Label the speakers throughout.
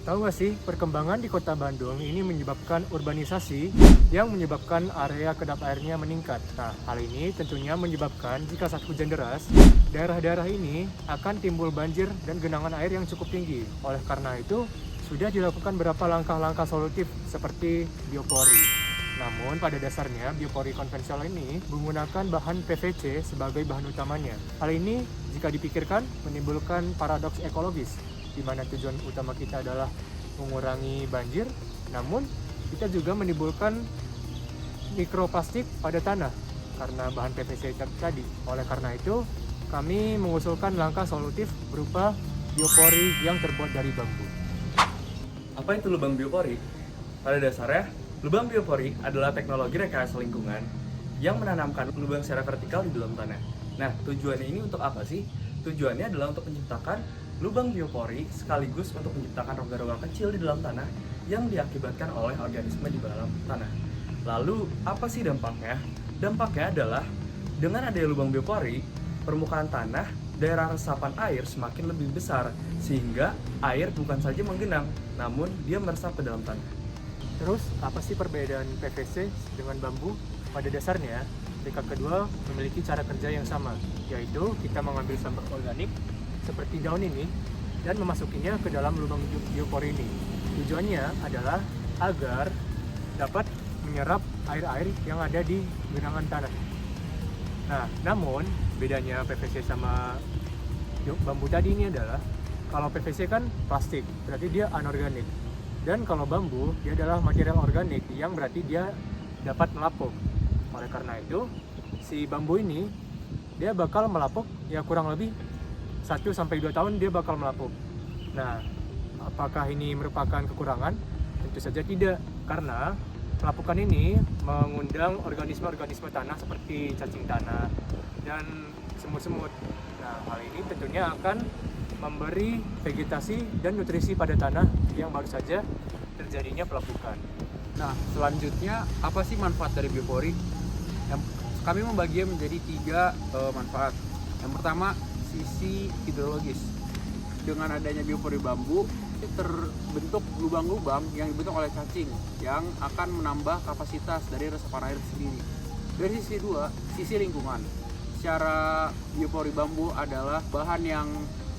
Speaker 1: Tahu nggak sih, perkembangan di kota Bandung ini menyebabkan urbanisasi yang menyebabkan area kedap airnya meningkat. Nah, hal ini tentunya menyebabkan jika saat hujan deras, daerah-daerah ini akan timbul banjir dan genangan air yang cukup tinggi. Oleh karena itu, sudah dilakukan beberapa langkah-langkah solutif seperti biopori. Namun pada dasarnya biopori konvensional ini menggunakan bahan PVC sebagai bahan utamanya. Hal ini jika dipikirkan menimbulkan paradoks ekologis, di mana tujuan utama kita adalah mengurangi banjir, namun kita juga menimbulkan mikroplastik pada tanah karena bahan PVC tadi. Oleh karena itu, kami mengusulkan langkah solutif berupa biopori yang terbuat dari bambu.
Speaker 2: Apa itu lubang biopori? Pada dasarnya, lubang biopori adalah teknologi rekayasa lingkungan yang menanamkan lubang secara vertikal di dalam tanah. Nah, tujuannya ini untuk apa sih? Tujuannya adalah untuk menciptakan lubang biopori sekaligus untuk menciptakan rongga-rongga kecil di dalam tanah yang diakibatkan oleh organisme di dalam tanah. Lalu, apa sih dampaknya? Dampaknya adalah dengan adanya lubang biopori, permukaan tanah, daerah resapan air semakin lebih besar sehingga air bukan saja menggenang, namun dia meresap ke dalam tanah.
Speaker 1: Terus, apa sih perbedaan PVC dengan bambu? Pada dasarnya, mereka kedua memiliki cara kerja yang sama, yaitu kita mengambil sampah organik seperti daun ini dan memasukinya ke dalam lubang biopori ini. Tujuannya adalah agar dapat menyerap air-air yang ada di genangan tanah. Nah, namun bedanya PVC sama bambu tadi ini adalah kalau PVC kan plastik, berarti dia anorganik. Dan kalau bambu, dia adalah material organik yang berarti dia dapat melapuk. Oleh karena itu, si bambu ini dia bakal melapuk ya kurang lebih 1-2 tahun dia bakal melapuk. Nah, apakah ini merupakan kekurangan? Tentu saja tidak, karena pelapukan ini mengundang organisme-organisme tanah seperti cacing tanah dan semut-semut. Nah, hal ini tentunya akan memberi vegetasi dan nutrisi pada tanah yang baru saja terjadinya pelapukan.
Speaker 3: Nah, selanjutnya apa sih manfaat dari biopori? Kami membaginya menjadi 3 manfaat. Yang pertama, sisi hidrologis. Dengan adanya biopori bambu, terbentuk lubang-lubang yang dibentuk oleh cacing yang akan menambah kapasitas dari resapan air sendiri. Dari sisi kedua, sisi lingkungan. Secara biopori bambu adalah bahan yang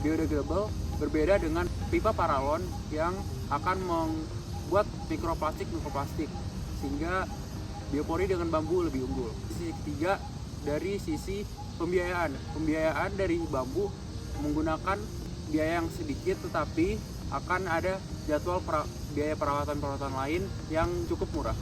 Speaker 3: biodegradable, berbeda dengan pipa paralon yang akan membuat mikroplastik, sehingga biopori dengan bambu lebih unggul. Sisi ketiga, dari sisi pembiayaan dari bambu menggunakan biaya yang sedikit, tetapi akan ada jadwal biaya perawatan lain yang cukup murah.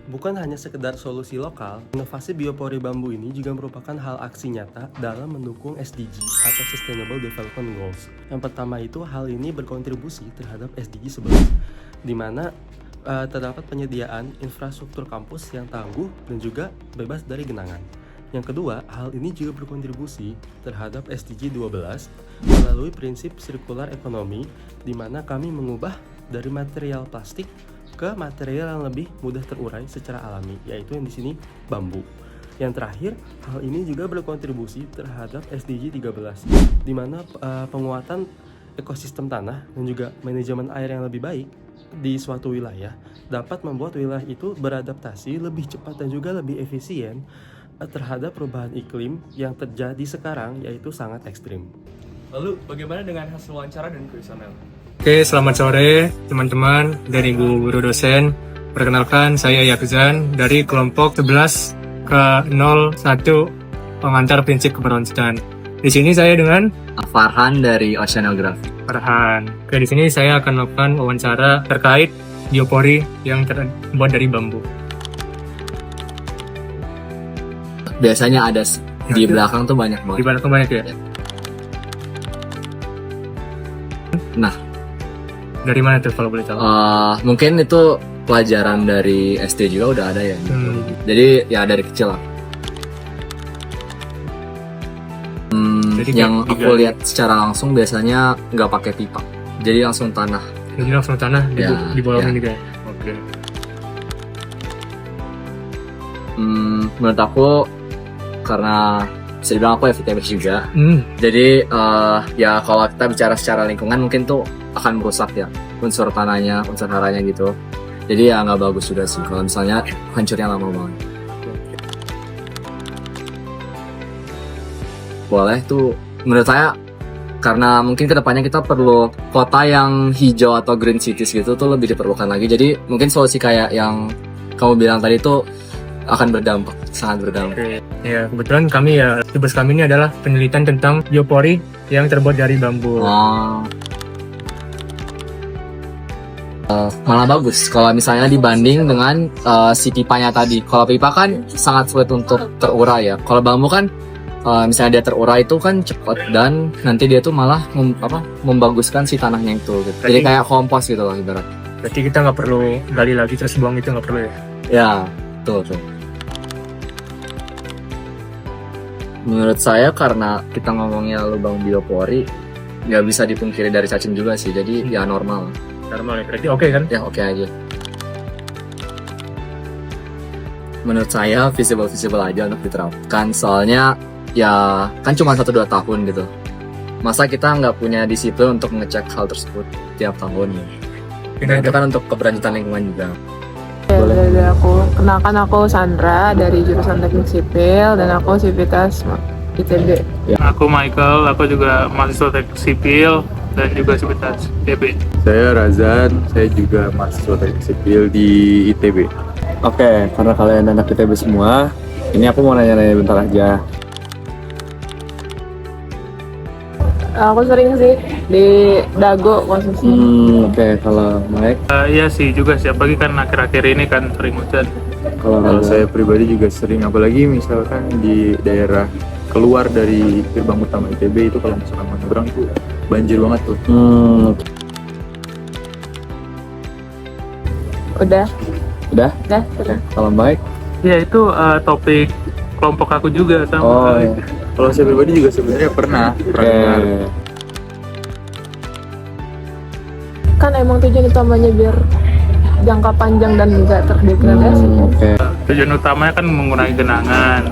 Speaker 4: Bukan hanya sekedar solusi lokal, inovasi biopori bambu ini juga merupakan hal aksi nyata dalam mendukung SDG atau Sustainable Development Goals. Yang pertama itu, hal ini berkontribusi terhadap SDG 11, di mana terdapat penyediaan infrastruktur kampus yang tangguh dan juga bebas dari genangan. Yang kedua, hal ini juga berkontribusi terhadap SDG 12 melalui prinsip sirkular ekonomi, di mana kami mengubah dari material plastik ke material yang lebih mudah terurai secara alami, yaitu yang di sini bambu. Yang terakhir, hal ini juga berkontribusi terhadap SDG 13, di mana penguatan ekosistem tanah dan juga manajemen air yang lebih baik di suatu wilayah dapat membuat wilayah itu beradaptasi lebih cepat dan juga lebih efisien terhadap perubahan iklim yang terjadi sekarang, yaitu sangat ekstrim.
Speaker 2: Lalu, bagaimana dengan hasil wawancara dan kuesioner?
Speaker 1: Oke, selamat sore teman-teman dari guru dosen. Perkenalkan, saya Yakzan dari kelompok 11 ke 01 pengantar prinsip keberlanjutan. Di sini saya dengan
Speaker 5: Farhan dari Oceanography.
Speaker 1: Farhan. Oke, di sini saya akan melakukan wawancara terkait biopori yang terbuat dari bambu.
Speaker 5: Biasanya ada di belakang tuh banyak banget.
Speaker 1: Di belakang banyak ya?
Speaker 5: Nah,
Speaker 1: dari mana tuh kalau boleh tahu?
Speaker 5: mungkin itu pelajaran dari SD juga udah ada ya. Jadi ya dari kecil lah.
Speaker 1: Jadi
Speaker 5: Yang aku lihat secara langsung biasanya nggak pakai pipa, jadi langsung tanah.
Speaker 1: Jadi langsung tanah dibolongin gitu ya? Oke.
Speaker 5: Menurut aku karena bisa dibilang aku FITB juga.
Speaker 1: Hmm.
Speaker 5: Jadi ya kalau kita bicara secara lingkungan mungkin tuh akan merusak ya unsur tanahnya, unsur haranya gitu. Jadi ya nggak bagus juga sih kalau misalnya hancurnya lama banget. Boleh tuh menurut saya karena mungkin kedepannya kita perlu kota yang hijau atau green cities gitu tuh lebih diperlukan lagi. Jadi mungkin solusi kayak yang kamu bilang tadi tuh akan berdampak, sangat berdampak.
Speaker 1: Oke. Ya, kebetulan kami ya, tugas kami ini adalah penelitian tentang biopori yang terbuat dari bambu.
Speaker 5: Malah bagus kalau misalnya dibanding dengan si pipanya tadi. Kalau pipa kan sangat sulit untuk terurai ya. Kalau bambu kan misalnya dia terurai itu kan cepat dan nanti dia tuh malah membaguskan si tanahnya itu. Gitu. Jadi kayak kompos gitu loh ibarat.
Speaker 1: Berarti kita nggak perlu gali lagi terus buang itu, nggak perlu ya?
Speaker 5: Ya, betul. Menurut saya karena kita ngomongnya lubang biopori, nggak bisa dipungkiri dari cacing juga sih. Jadi ya normal.
Speaker 1: Normal ya, berarti oke kan?
Speaker 5: Ya oke aja. Menurut saya visible aja untuk diterapkan. Soalnya ya kan cuma 1-2 tahun gitu. Masa kita nggak punya disiplin untuk ngecek hal tersebut tiap tahun ya. Dan itu kan untuk keberlanjutan lingkungan juga.
Speaker 6: Dari aku, kenalkan aku Sandra dari jurusan Teknik Sipil dan aku Sivitas ITB.
Speaker 1: Aku Michael, aku juga mahasiswa teknik sipil dan juga Sivitas ITB.
Speaker 7: Saya Razan, saya juga mahasiswa teknik sipil di ITB.
Speaker 8: Oke, karena kalian anak ITB semua, ini aku mau nanya-nanya bentar aja.
Speaker 6: Aku sering sih di Dago khususnya.
Speaker 8: Oke, kalau Mike,
Speaker 1: Iya sih juga sih, apalagi kan akhir-akhir ini kan sering hujan.
Speaker 8: kalau
Speaker 7: Kalau
Speaker 8: Raza?
Speaker 7: saya pribadi juga sering, apalagi misalkan di daerah keluar dari gerbang utama ITB itu kalau misalkan mau nyebrang tuh banjir banget tuh.
Speaker 6: Udah,
Speaker 8: Udah?
Speaker 6: sudah.
Speaker 8: Kalau Mike?
Speaker 1: Ya itu topik kelompok aku juga sama.
Speaker 8: Oh, iya.
Speaker 7: Kalau saya pribadi juga sebenarnya pernah dengar.
Speaker 6: Kan emang tujuan utamanya biar jangka panjang dan nggak terdegradasi.
Speaker 8: Oke.
Speaker 1: Tujuan utamanya kan mengurangi genangan.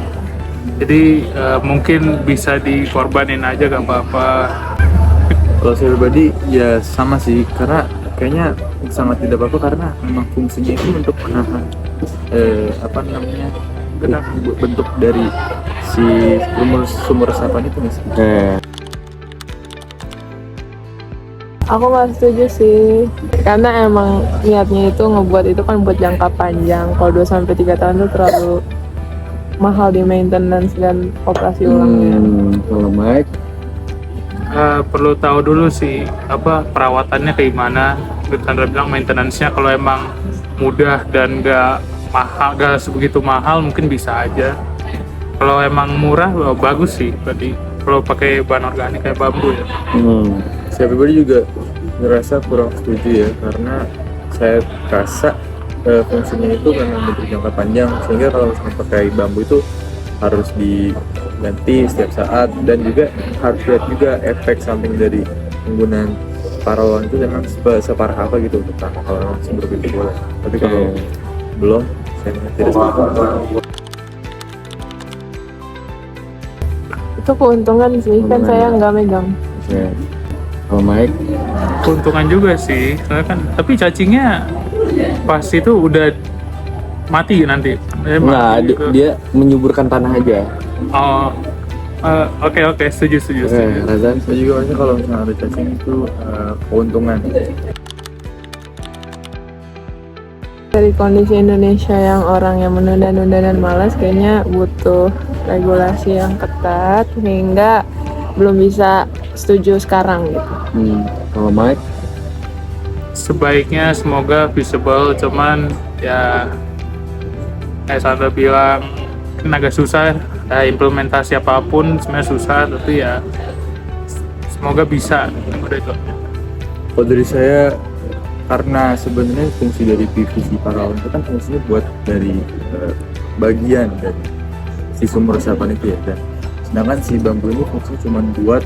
Speaker 1: Jadi mungkin bisa dikorbanin aja gak apa-apa.
Speaker 7: Kalau saya pribadi ya sama sih, karena kayaknya sangat tidak apa-apa karena memang fungsinya itu untuk menahan bentuk dari si sumber resapan itu nih.
Speaker 6: Aku nggak setuju sih, karena emang niatnya itu ngebuat itu kan buat jangka panjang. Kalau 2-3 tahun itu terlalu mahal di maintenance dan operasi ulangnya.
Speaker 8: Kalau Mike?
Speaker 1: Perlu tahu dulu sih apa perawatannya kayak gimana. Sandra bilang maintenance-nya kalau emang mudah dan gak mahal, gak sebegitu mahal mungkin bisa aja. Kalau emang murah bagus sih, berarti kalau pakai bahan organik kayak bambu ya.
Speaker 7: Saya pribadi juga ngerasa kurang setuju ya, karena saya rasa fungsinya itu memang untuk jangka panjang, sehingga kalau misalnya pakai bambu itu harus diganti setiap saat, dan juga harus lihat juga efek samping dari penggunaan paralon itu memang separah apa gitu untuk tanah. Kalau memang seperti itu boleh, tapi kalau belum, saya tidak setuju.
Speaker 6: Itu keuntungan sih, kan saya nggak megang.
Speaker 8: Oke. Kalau Mike?
Speaker 1: Keuntungan juga sih, soalnya kan tapi cacingnya pas itu udah mati nanti.
Speaker 8: Nah, dia menyuburkan tanah aja.
Speaker 1: Oh, oke, setuju.
Speaker 8: Razan?
Speaker 7: Saya juga rasa kalau misalnya ada cacing itu keuntungan.
Speaker 6: Dari kondisi Indonesia yang orang yang menunda-nunda dan malas, kayaknya butuh regulasi yang ketat sehingga belum bisa setuju sekarang gitu.
Speaker 8: Kalau Mike?
Speaker 1: Sebaiknya semoga visible, cuman ya kayak Sandra bilang kan agak susah ya, implementasi apapun sebenarnya susah, tapi ya semoga bisa. Udah itu.
Speaker 7: Kalau dari saya, karena sebenarnya fungsi dari PVC paralon itu kan fungsinya buat dari bagian dari si sumber resapan itu ya, dan sedangkan si bambu ini fungsinya cuma buat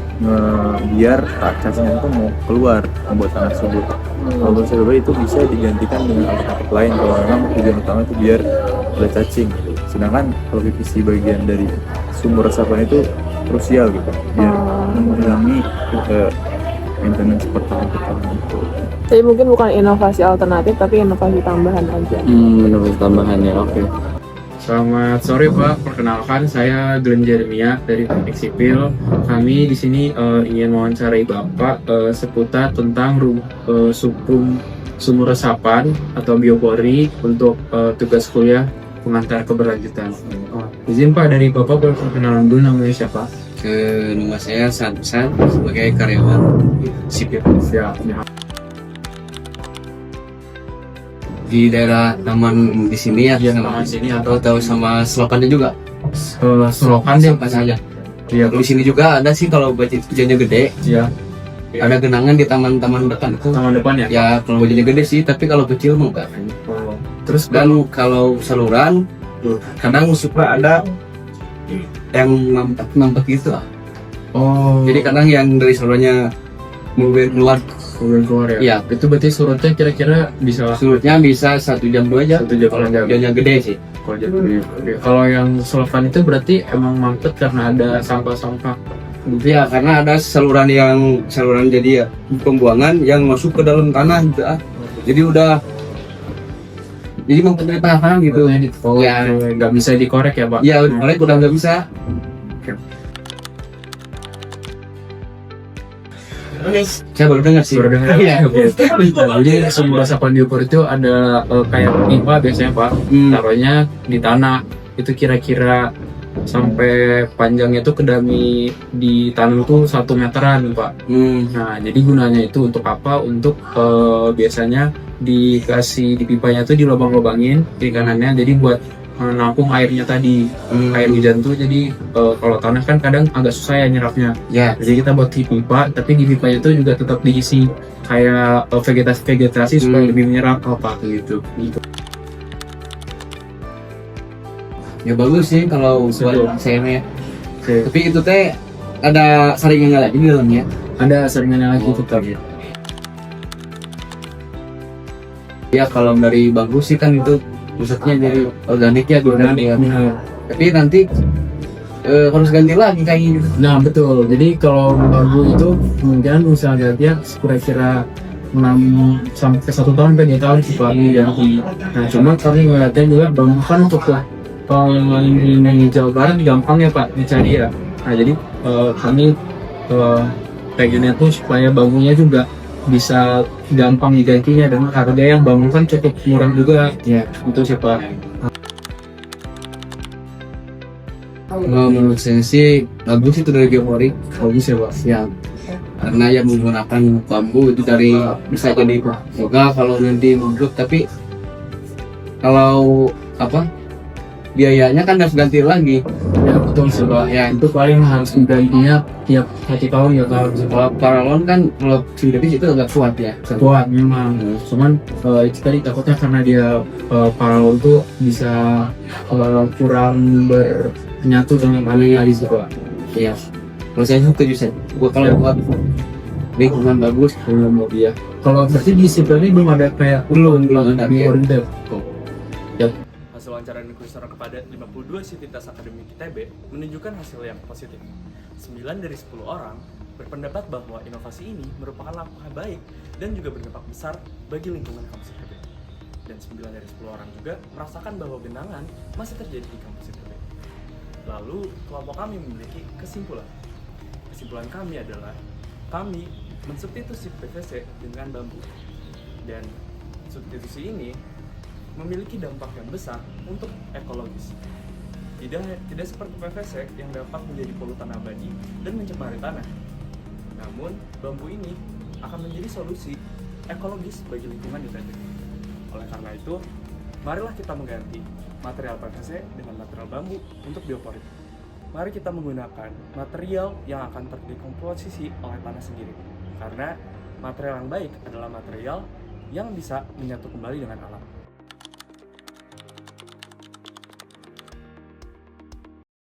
Speaker 7: biar cacing itu mau keluar membuat tanah subur. Kalau menurut saya itu bisa digantikan dengan alternatif lain kalau memang tujuan utama itu biar ada cacing. Sedangkan kalau PVC bagian dari sumur resapan itu krusial gitu biar mengurangi maintenance pertahanan itu.
Speaker 6: Jadi mungkin bukan inovasi alternatif tapi inovasi tambahan aja.
Speaker 8: Menurut tambahan ya, oke.
Speaker 3: Selamat sore Pak, perkenalkan saya Glenn Jeremia dari Teknik Sipil. Kami di sini ingin mewawancarai Bapak seputar tentang subrum sumur resapan atau biopori untuk tugas kuliah pengantar keberlanjutan. Izin Pak, dari Bapak boleh perkenalan dulu, namanya siapa?
Speaker 9: Nama saya Sansan sebagai karyawan sipil
Speaker 3: Siap.
Speaker 9: di daerah taman di sini ya.
Speaker 3: Iya, taman sini
Speaker 9: atau tahu sama selokannya juga.
Speaker 3: Selokan deh
Speaker 9: Apa saja.
Speaker 3: Iya,
Speaker 9: Di sini juga ada sih kalau hujannya gede.
Speaker 3: iya.
Speaker 9: Ada genangan di taman-taman depan itu.
Speaker 3: Taman depan ya?
Speaker 9: Ya kalau hujannya gede sih, tapi kalau kecil mah enggak.
Speaker 3: Oh. Terus
Speaker 9: Dan kalau saluran kadang suka ada yang nampak gitu.
Speaker 3: oh,
Speaker 9: Jadi kadang yang dari salurannya keluar
Speaker 3: keluar ya?
Speaker 9: Iya.
Speaker 3: Itu berarti surutnya kira-kira bisa
Speaker 9: surutnya bisa 1 jam 2 jam.
Speaker 3: 1 jam
Speaker 9: Kalau
Speaker 3: 2 jam.
Speaker 9: hujannya gede sih.
Speaker 3: Kalau yang selokan itu berarti emang mampet karena ada sampah-sampah.
Speaker 9: Ya karena ada saluran jadi ya pembuangan yang masuk ke dalam tanah gitu jadi mempunyai tahanan gitu
Speaker 3: Oh,
Speaker 9: ya.
Speaker 3: nggak bisa dikorek ya Pak?
Speaker 9: Ya oleh udah nggak bisa. Saya baru dengar sih.
Speaker 3: Baru dengar.
Speaker 9: Iya.
Speaker 3: Jadi sumur resapan biopori itu ada kayak pipa biasanya Pak, taruhnya di tanah. Itu kira-kira sampai panjangnya itu kedami di tanah itu 1 meteran Pak. Nah jadi gunanya itu untuk apa? Untuk biasanya dikasih di pipanya tuh dilobang-lobangin di kanannya, jadi buat menampung airnya tadi, air hujan tuh. Jadi kalau tanah kan kadang agak susah ya nyerapnya.
Speaker 9: Ya.
Speaker 3: Jadi kita buat di pipa, tapi di pipanya itu juga tetap diisi kayak vegetasi supaya lebih menyerap apa gitu.
Speaker 9: Ya bagus sih kalau buat saya ya.
Speaker 3: Oke.
Speaker 9: Tapi itu teh ada saringannya lagi di dalamnya.
Speaker 3: Ada saringannya lagi tetap.
Speaker 9: Ya kalau dari bagus sih kan itu maksudnya dari organik ya
Speaker 3: Organik, benar.
Speaker 9: Tapi nanti harus ganti lagi kayak gitu.
Speaker 3: Nah betul, jadi kalau bambu itu kemungkinan usaha gantinya kira-kira 6 sampai 1 tahun sampai 2 tahun sih Pak ganti. Nah cuma kami ngeliatnya juga bambu kan untuk di Jawa Barat gampang ya Pak dicari ya. Nah jadi kami pengennya tuh supaya bambunya juga bisa gampang digantinya dengan harga yang bambu kan cukup murah juga ya, itu sih Pak.
Speaker 9: Menurut saya sih bagus itu dari biopori.
Speaker 3: Bagus ya Pak.
Speaker 9: Ya karena yang menggunakan bambu itu dari bisa jadi juga kalau nanti menggruk, tapi kalau biayanya kan harus ganti lagi.
Speaker 3: Ya betul sih Pak. Ya itu paling harus digantinya tiap 1 tahun ya kalau
Speaker 9: Kalau paralon kan kalau sintetis itu agak kuat ya.
Speaker 3: kuat memang. Cuman itu tadi takutnya karena dia paralon tuh bisa kurang bernyatu dengan air sih Pak.
Speaker 9: Iya. Kalau saya setuju sih. Gua kalau buat lingkungan bagus
Speaker 3: Belum dia. Kalau berarti di sipil ini belum ada kayak
Speaker 9: belum ada.
Speaker 3: oriented.
Speaker 2: Hasil wawancara Inquisitor kepada 52 sivitas akademik ITB menunjukkan hasil yang positif. 9 dari 10 orang berpendapat bahwa inovasi ini merupakan langkah baik dan juga berdampak besar bagi lingkungan kampus ITB. Dan 9 dari 10 orang juga merasakan bahwa genangan masih terjadi di kampus ITB. Lalu, kelompok kami memiliki kesimpulan. Kesimpulan kami adalah kami mensubstitusi PVC dengan bambu. Dan substitusi ini memiliki dampak yang besar untuk ekologis. Tidak seperti PVC yang dapat menjadi polutan abadi dan mencemari tanah. Namun, bambu ini akan menjadi solusi ekologis bagi lingkungan di ITB. Oleh karena itu, marilah kita mengganti material PVC dengan material bambu untuk biopori. Mari kita menggunakan material yang akan terdekomposisi oleh tanah sendiri. Karena material yang baik adalah material yang bisa menyatu kembali dengan alam.